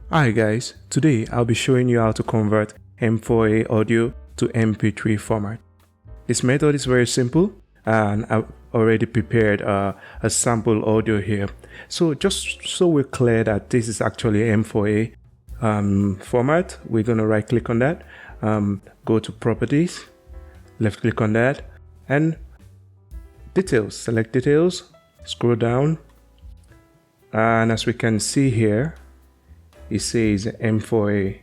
Hi guys, today I'll be showing you how to convert M4A audio to MP3 format. This method is very simple and I've already prepared a sample audio here. So just so we're clear that this is actually M4A format, we're going to right click on that, go to properties, left click on that, and details, select details, scroll down, and as we can see here, it says M4A.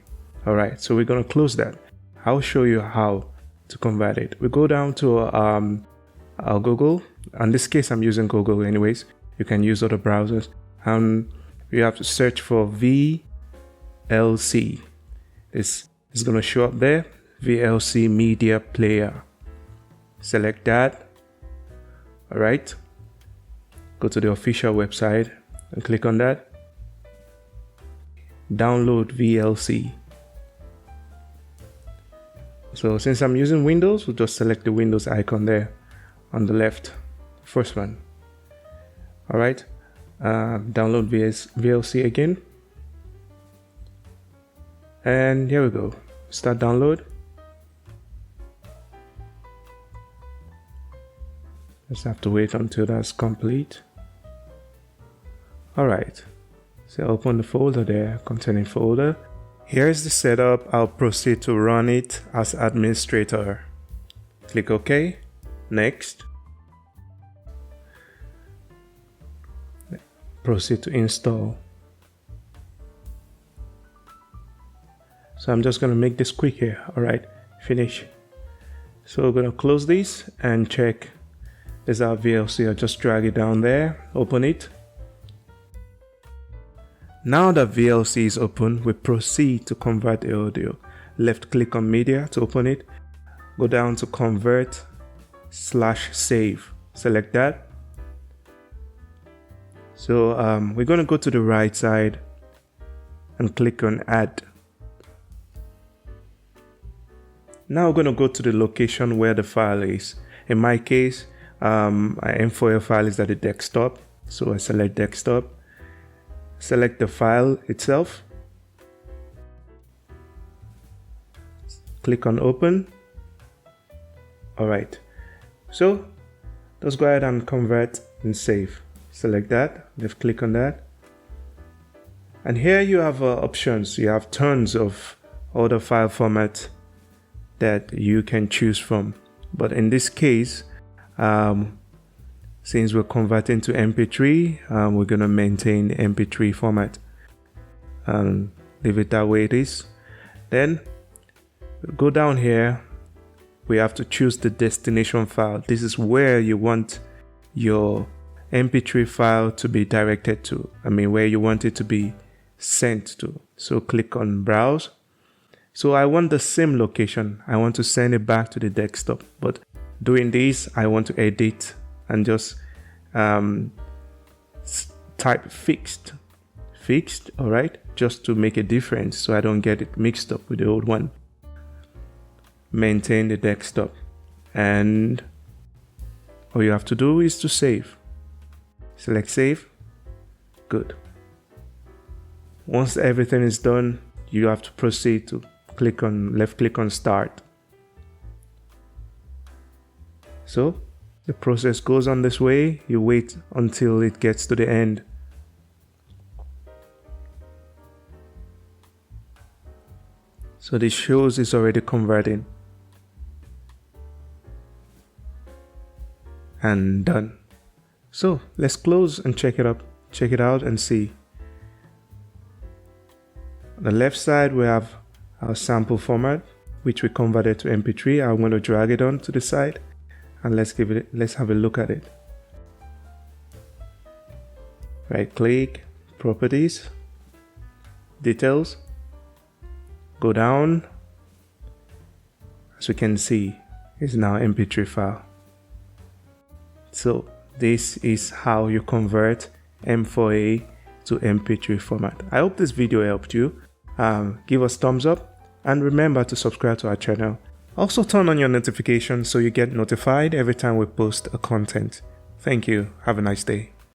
Alright, so we're going to close that. I'll show you how to convert it. We go down to our Google. In this case, I'm using Google anyways. You can use other browsers. You have to search for VLC. It's going to show up there. VLC Media Player. Select that. Alright. Go to the official website and click on that. Download VLC. So since I'm using Windows, we'll just select the Windows icon there on the left, first one. All right, download VLC again, and here we go. Start download. Just have to wait until that's complete. All right. So open the folder there, containing folder. Here's the setup. I'll proceed to run it as administrator. Click OK. Next. Proceed to install. So I'm just going to make this quick here. All right, finish. So we're going to close this and check. There's our VLC. I'll just drag it down there, open it. Now that VLC is open, we proceed to convert the audio. Left click on media to open it. Go down to convert/save. Select that. So we're going to go to the right side and click on add. Now we're going to go to the location where the file is. In my case, my M4A file is at the desktop. So I select desktop. Select the file itself. Click on open. All right. So let's go ahead and convert and save. Select that. Left click on that. And here you have options. You have tons of other file formats that you can choose from. But in this case, since we're converting to MP3, we're going to maintain the MP3 format and leave it that way it is. Then go down here. We have to choose the destination file. This is where you want your MP3 file to be directed to. Where you want it to be sent to. So click on browse. So I want the same location. I want to send it back to the desktop. But doing this, I want to edit and just type fixed, all right, just to make a difference so I don't get it mixed up with the old one. Maintain the desktop, and all you have to do is to save. Select save. Good. Once everything is done, you have to proceed to left click on start. So the process goes on this way. You wait until it gets to the end. So this shows it's already converting. And done. So let's close and check it out and see. On the left side we have our sample format, which we converted to MP3. I'm going to drag it on to the side. And let's have a look at it. Right click, properties, details, go down. As we can see, it's now MP3 file. So this is how you convert M4A to MP3 format. I hope this video helped you. Give us thumbs up and remember to subscribe to our channel. Also turn on your notifications so you get notified every time we post a content. Thank you. Have a nice day.